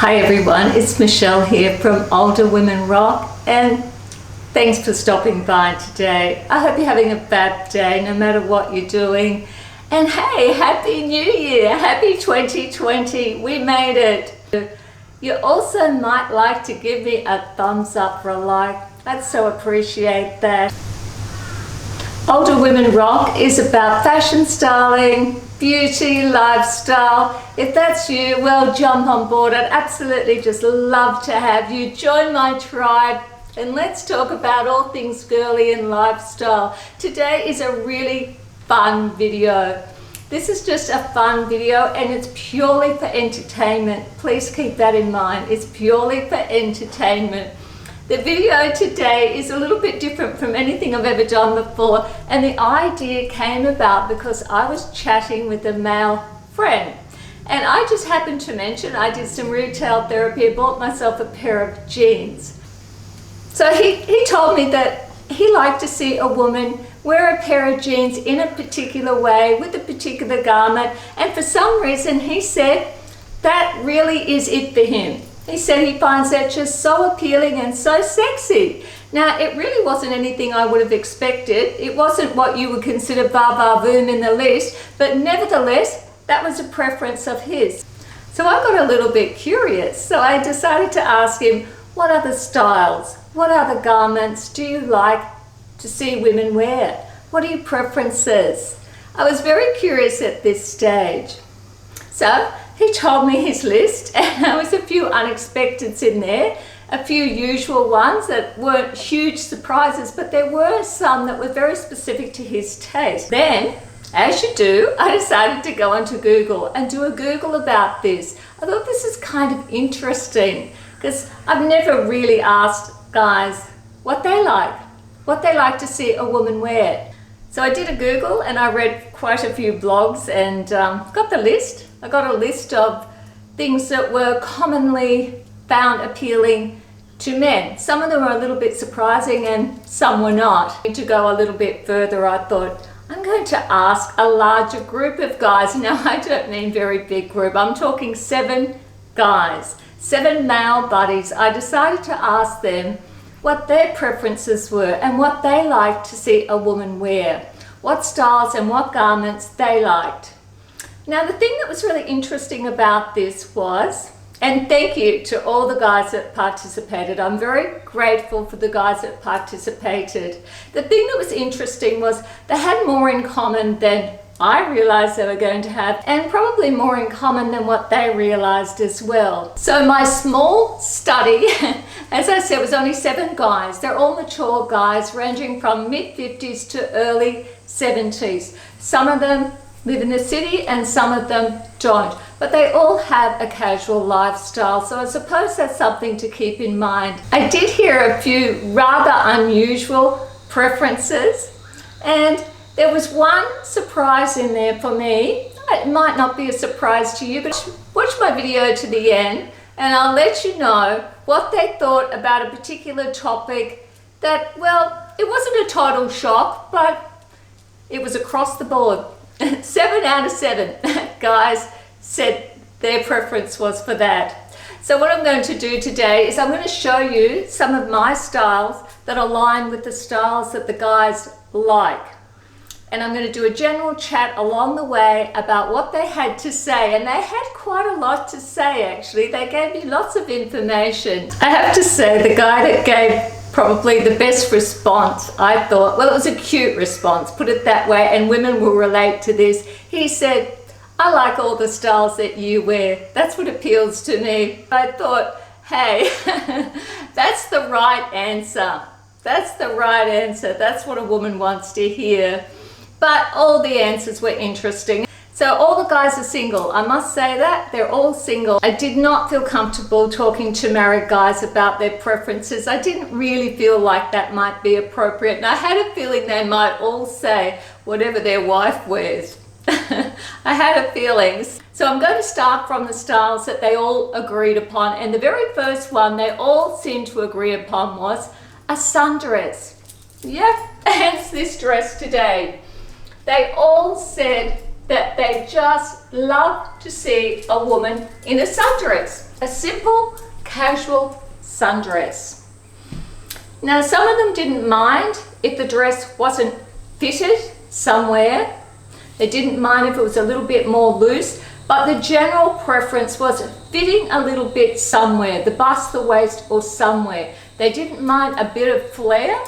Hi everyone, it's Michelle here from Older Women Rock, and thanks for stopping by today. I hope you're having a fab day no matter what you're doing. And hey, Happy New Year! Happy 2020! We made it! You also might like to give me a thumbs up for a like. I'd so appreciate that. Older Women Rock is about fashion styling, beauty, lifestyle. If that's you, well, jump on board. I'd absolutely just love to have you. Join my tribe and let's talk about all things girly and lifestyle. Today is a really fun video. This is just a fun video and it's purely for entertainment. Please keep that in mind. It's purely for entertainment. The video today is a little bit different from anything I've ever done before, and the idea came about because I was chatting with a male friend, and I just happened to mention I did some retail therapy. I bought myself a pair of jeans. So he told me that he liked to see a woman wear a pair of jeans in a particular way with a particular garment, and for some reason he said that really is it for him. He said he finds that just so appealing and so sexy. Now, it really wasn't anything I would have expected. It wasn't what you would consider ba-ba-boom in the list, but nevertheless, that was a preference of his. So I got a little bit curious. So I decided to ask him, what other styles, what other garments do you like to see women wear? What are your preferences? I was very curious at this stage. So he told me his list, and there was a few unexpecteds in there, a few usual ones that weren't huge surprises, but there were some that were very specific to his taste. Then, as you do, I decided to go onto Google and do a Google about this. I thought this is kind of interesting because I've never really asked guys what they like to see a woman wear. So I did a Google and I read quite a few blogs and got the list. I got a list of things that were commonly found appealing to men. Some of them were a little bit surprising and some were not. To go a little bit further, I thought, I'm going to ask a larger group of guys. Now, I don't mean very big group. I'm talking 7 guys, 7 male buddies. I decided to ask them what their preferences were and what they liked to see a woman wear, what styles and what garments they liked. Now, the thing that was really interesting about this was, and thank you to all the guys that participated. I'm very grateful for the guys that participated. The thing that was interesting was they had more in common than I realized they were going to have, and probably more in common than what they realized as well. So my small study, as I said, was only 7 guys. They're all mature guys ranging from mid-50s to early 70s. Some of them live in the city and some of them don't, but they all have a casual lifestyle, so I suppose that's something to keep in mind. I did hear a few rather unusual preferences, and there was one surprise in there for me. It might not be a surprise to you, but watch my video to the end and I'll let you know what they thought about a particular topic that, well, it wasn't a total shock, but it was across the board. 7 out of 7 guys said their preference was for that. So what I'm going to do today is I'm going to show you some of my styles that align with the styles that the guys like. And I'm going to do a general chat along the way about what they had to say. And they had quite a lot to say, actually. They gave me lots of information. I have to say, the guy that gave probably the best response, I thought, well, it was a cute response, put it that way, and women will relate to this. He said, I like all the styles that you wear. That's what appeals to me. I thought, hey, that's the right answer. That's the right answer. That's what a woman wants to hear. But all the answers were interesting. So all the guys are single. I must say that. They're all single. I did not feel comfortable talking to married guys about their preferences. I didn't really feel like that might be appropriate. And I had a feeling they might all say whatever their wife wears. I had a feeling. So I'm going to start from the styles that they all agreed upon. And the very first one they all seemed to agree upon was a sundress. Yep, hence this dress today. They all said that they just love to see a woman in a sundress, a simple, casual sundress. Now, some of them didn't mind if the dress wasn't fitted somewhere. They didn't mind if it was a little bit more loose, but the general preference was fitting a little bit somewhere, the bust, the waist, or somewhere. They didn't mind a bit of flare,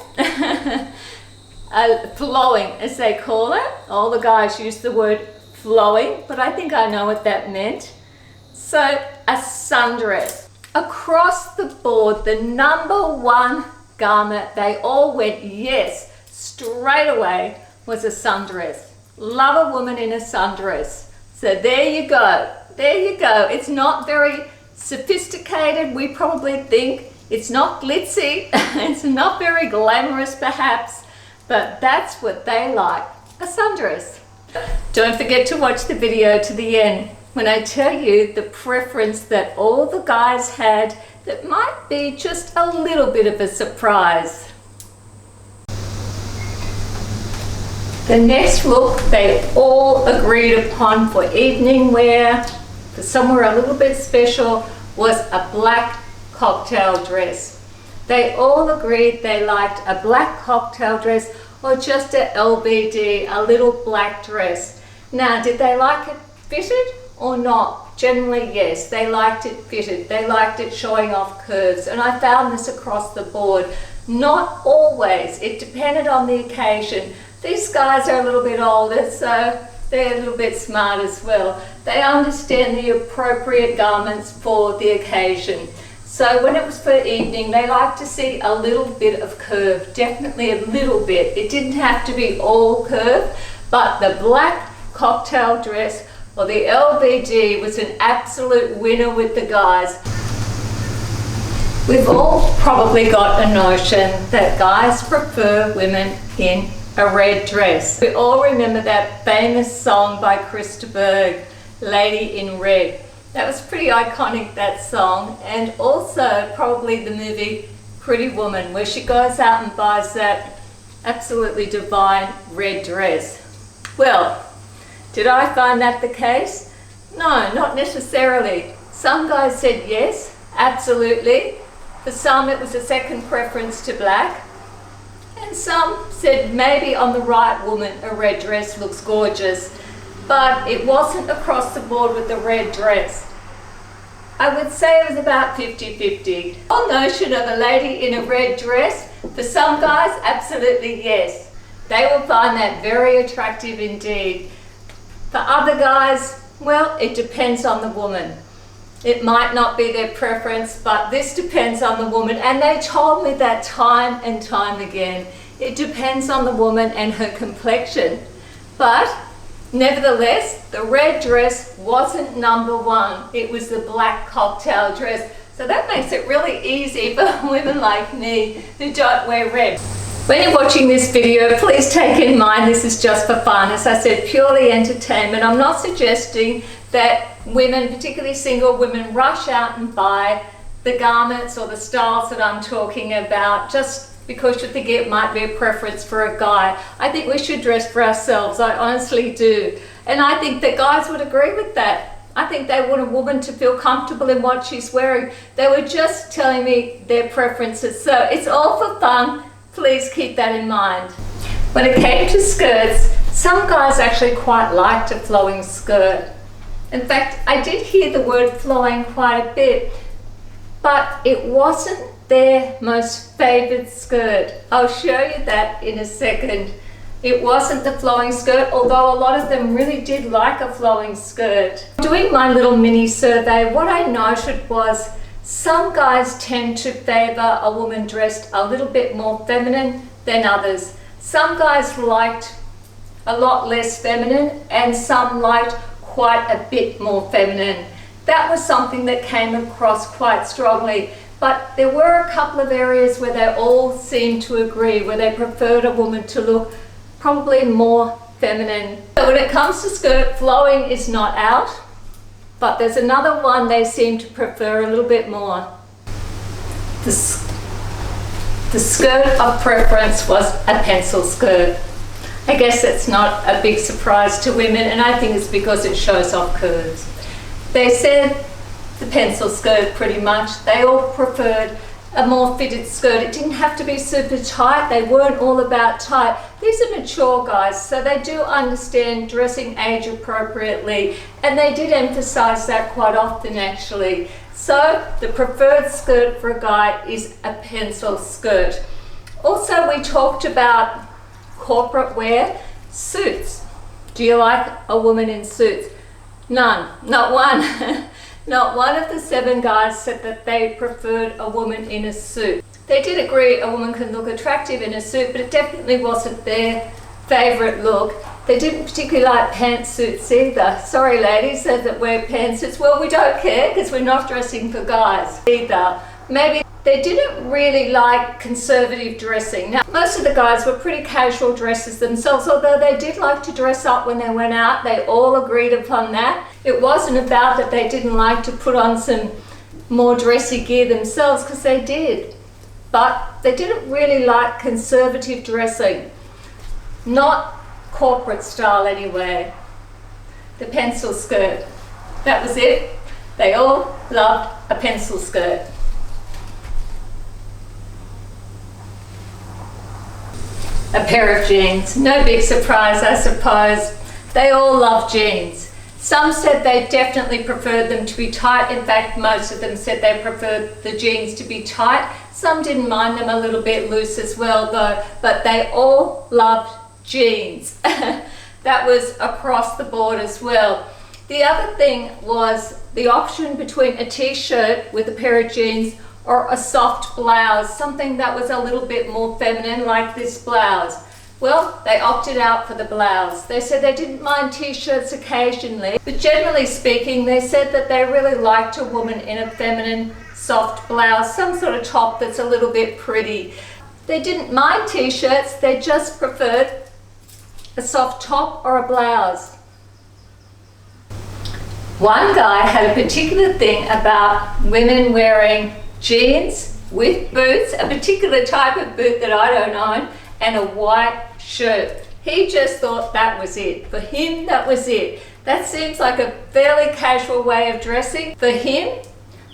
flowing as they call it. All the guys use the word flowing, but I think I know what that meant. So a sundress. Across the board, the number one garment they all went yes straight away was a sundress. Love a woman in a sundress. So there you go. There you go. It's not very sophisticated. We probably think it's not glitzy. It's not very glamorous perhaps, but that's what they like, a sundress. Don't forget to watch the video to the end when I tell you the preference that all the guys had that might be just a little bit of a surprise. The next look they all agreed upon for evening wear, for somewhere a little bit special, was a black cocktail dress. They all agreed they liked a black cocktail dress or just a LBD, a little black dress. Now, did they like it fitted or not? Generally, yes, they liked it fitted. They liked it showing off curves, and I found this across the board. Not always, it depended on the occasion. These guys are a little bit older, so they're a little bit smart as well. They understand the appropriate garments for the occasion. So when it was for evening, they like to see a little bit of curve, definitely a little bit. It didn't have to be all curve, but the black cocktail dress or the LBD was an absolute winner with the guys. We've all probably got a notion that guys prefer women in a red dress. We all remember that famous song by Krista Berg, Lady in Red. That was pretty iconic, that song, and also probably the movie Pretty Woman, where she goes out and buys that absolutely divine red dress. Well, did I find that the case? No, not necessarily. Some guys said yes, absolutely. For some it was a second preference to black. And some said maybe on the right woman a red dress looks gorgeous, but it wasn't across the board with the red dress. I would say it was about 50-50. The whole notion of a lady in a red dress, for some guys, absolutely yes. They will find that very attractive indeed. For other guys, well, it depends on the woman. It might not be their preference, but this depends on the woman. And they told me that time and time again. It depends on the woman and her complexion. But nevertheless, the red dress wasn't number one. It was the black cocktail dress. So that makes it really easy for women like me who don't wear red. When you're watching this video, please take in mind this is just for fun. As I said, purely entertainment. I'm not suggesting that women, particularly single women, rush out and buy the garments or the styles that I'm talking about just because you think it might be a preference for a guy. I think we should dress for ourselves. I honestly do. And I think that guys would agree with that. I think they want a woman to feel comfortable in what she's wearing. They were just telling me their preferences. So it's all for fun. Please keep that in mind. When it came to skirts, some guys actually quite liked a flowing skirt. In fact, I did hear the word flowing quite a bit, but it wasn't their most favored skirt. I'll show you that in a second. It wasn't the flowing skirt, although a lot of them really did like a flowing skirt. Doing my little mini survey, what I noted was some guys tend to favor a woman dressed a little bit more feminine than others. Some guys liked a lot less feminine and some liked quite a bit more feminine. That was something that came across quite strongly, but there were a couple of areas where they all seemed to agree, where they preferred a woman to look probably more feminine. So when it comes to skirt, flowing is not out, but there's another one they seem to prefer a little bit more. The skirt of preference was a pencil skirt. I guess that's not a big surprise to women, and I think it's because it shows off curves. They said the pencil skirt pretty much. They all preferred a more fitted skirt. It didn't have to be super tight. They weren't all about tight. These are mature guys, so they do understand dressing age appropriately, and they did emphasize that quite often actually. So the preferred skirt for a guy is a pencil skirt. Also, we talked about corporate wear, suits. Do you like a woman in suits? None, not one. Not one of the 7 guys said that they preferred a woman in a suit. They did agree a woman can look attractive in a suit, but it definitely wasn't their favourite look. They didn't particularly like pantsuits either. Sorry ladies that wear pantsuits. Well, we don't care because we're not dressing for guys either. Maybe they didn't really like conservative dressing. Now, most of the guys were pretty casual dressers themselves, although they did like to dress up when they went out. They all agreed upon that. It wasn't about that they didn't like to put on some more dressy gear themselves, because they did. But they didn't really like conservative dressing. Not corporate style anyway. The pencil skirt. That was it. They all loved a pencil skirt. A pair of jeans. No big surprise, I suppose. They all love jeans. Some said they definitely preferred them to be tight. In fact, most of them said they preferred the jeans to be tight. Some didn't mind them a little bit loose as well though, but they all loved jeans. That was across the board as well. The other thing was the option between a t-shirt with a pair of jeans or a soft blouse, something that was a little bit more feminine like this blouse. Well, they opted out for the blouse. They said they didn't mind t-shirts occasionally, but generally speaking, they said that they really liked a woman in a feminine soft blouse, some sort of top that's a little bit pretty. They didn't mind t-shirts, they just preferred a soft top or a blouse. One guy had a particular thing about women wearing jeans with boots, a particular type of boot that I don't own, and a white shirt. He just thought that was it. For him, that was it. That seems like a fairly casual way of dressing. For him,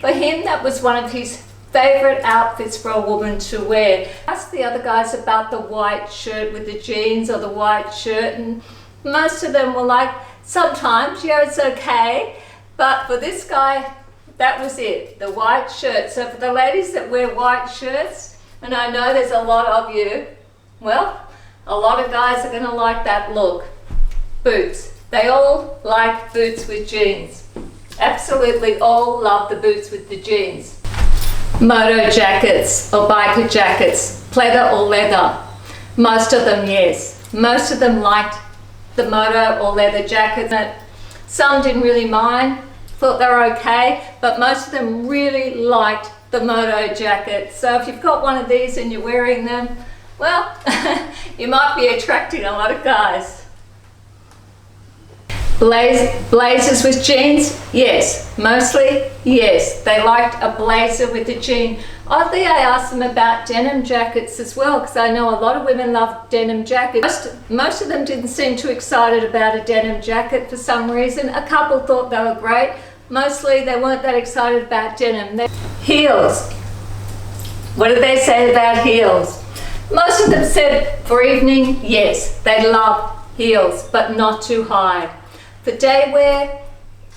that was one of his favorite outfits for a woman to wear. Asked the other guys about the white shirt with the jeans or the white shirt, and most of them were like, sometimes, yeah, it's okay. But for this guy, that was it, the white shirt. So for the ladies that wear white shirts, and I know there's a lot of you, well, a lot of guys are gonna like that look. Boots. They all like boots with jeans. Absolutely all love the boots with the jeans. Moto jackets or biker jackets, pleather or leather. Most of them, yes. Most of them liked the moto or leather jackets. Some didn't really mind, thought they were okay, but most of them really liked the moto jacket. So if you've got one of these and you're wearing them, well, you might be attracting a lot of guys. Blazers with jeans? Yes. Mostly? Yes. They liked a blazer with a jean. Oddly, I asked them about denim jackets as well, because I know a lot of women love denim jackets. Most of them didn't seem too excited about a denim jacket for some reason. A couple thought they were great. Mostly they weren't that excited about denim. Heels. What did they say about heels? Most of them said for evening, yes, they love heels, but not too high. For day wear,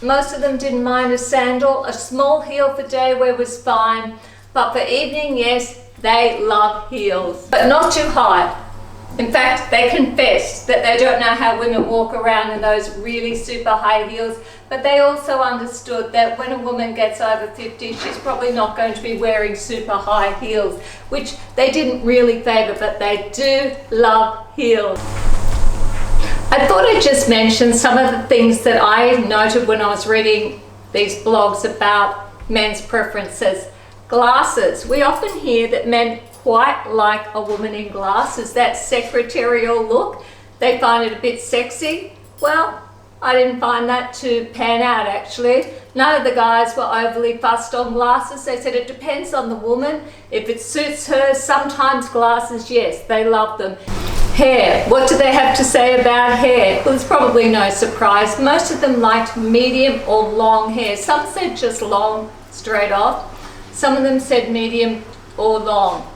most of them didn't mind a sandal. A small heel for day wear was fine, but for evening, yes, they love heels, but not too high. In fact, they confessed that they don't know how women walk around in those really super high heels, but they also understood that when a woman gets over 50, she's probably not going to be wearing super high heels, which they didn't really favor, but they do love heels. I thought I'd just mention some of the things that I noted when I was reading these blogs about men's preferences. Glasses. We often hear that men quite like a woman in glasses, that secretarial look. They find it a bit sexy. Well, I didn't find that to pan out actually. None of the guys were overly fussed on glasses. They said it depends on the woman. If it suits her, sometimes glasses, yes, they love them. Hair. What do they have to say about hair? Well, it's probably no surprise. Most of them liked medium or long hair. Some said just long, straight off. Some of them said medium or long.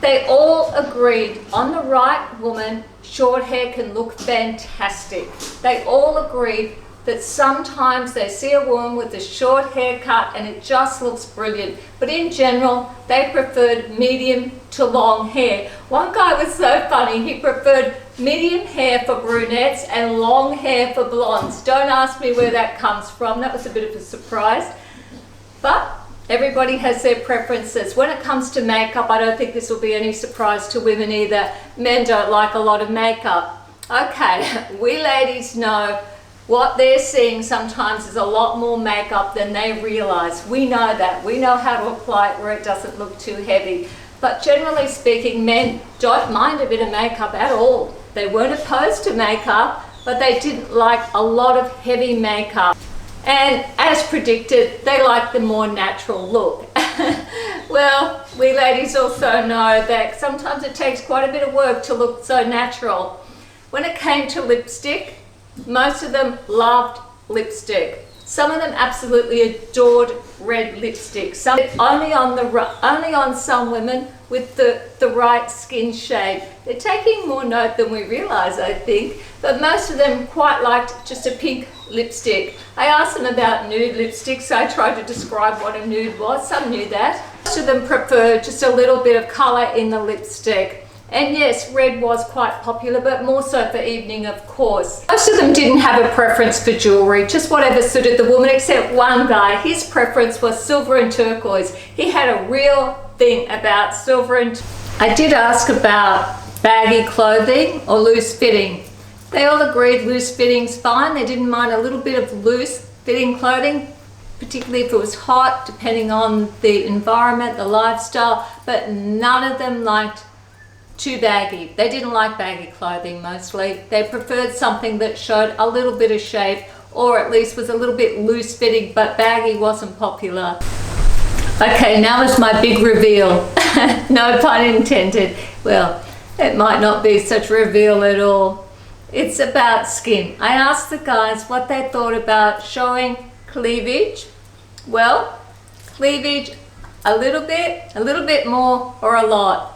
They all agreed on the right woman, short hair can look fantastic. They all agreed that sometimes they see a woman with a short haircut and it just looks brilliant. But in general, they preferred medium to long hair. One guy was so funny, he preferred medium hair for brunettes and long hair for blondes. Don't ask me where that comes from, that was a bit of a surprise. But everybody has their preferences. When it comes to makeup, I don't think this will be any surprise to women either. Men don't like a lot of makeup. Okay, we ladies know what they're seeing sometimes is a lot more makeup than they realize. We know that. We know how to apply it where it doesn't look too heavy. But generally speaking, men don't mind a bit of makeup at all. They weren't opposed to makeup, but they didn't like a lot of heavy makeup. And as predicted, they like the more natural look. Well, we ladies also know that sometimes it takes quite a bit of work to look so natural. When it came to lipstick, most of them loved lipstick. Some of them absolutely adored red lipstick. Some only on some women with the right skin shade. They're taking more note than we realize, I think. But most of them quite liked just a pink lipstick. I asked them about nude lipstick, so I tried to describe what a nude was. Some knew that. Most of them preferred just a little bit of color in the lipstick. And yes, red was quite popular, but more so for evening, of course. Most of them didn't have a preference for jewelry, just whatever suited the woman, except one guy. His preference was silver and turquoise. He had a real thing about silver and I did ask about baggy clothing or loose fitting. They all agreed loose fitting's fine. They didn't mind a little bit of loose fitting clothing, particularly if it was hot, depending on the environment, the lifestyle, but none of them liked too baggy. They didn't like baggy clothing mostly. They preferred something that showed a little bit of shape or at least was a little bit loose fitting, but baggy wasn't popular. Okay, now is my big reveal. No pun intended. Well, it might not be such a reveal at all. It's about skin. I asked the guys what they thought about showing cleavage. Well, cleavage a little bit more, or a lot.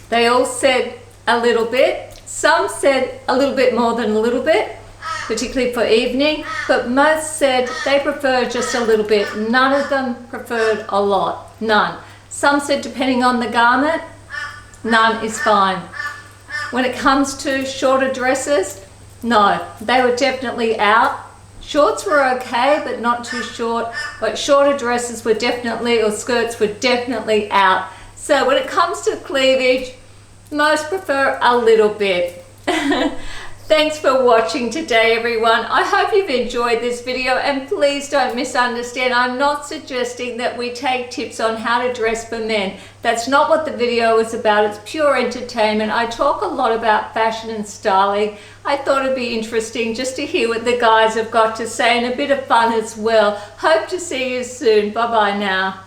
They all said a little bit. Some said a little bit more than a little bit, particularly for evening, but most said they prefer just a little bit. None of them preferred a lot, none. Some said depending on the garment, none is fine. When it comes to shorter dresses, no, they were definitely out. Shorts were okay, but not too short, but shorter dresses were definitely, or skirts were definitely out. So when it comes to cleavage, most prefer a little bit. Thanks for watching today, everyone. I hope you've enjoyed this video, and please don't misunderstand. I'm not suggesting that we take tips on how to dress for men. That's not what the video is about. It's pure entertainment. I talk a lot about fashion and styling. I thought it'd be interesting just to hear what the guys have got to say, and a bit of fun as well. Hope to see you soon. Bye-bye now.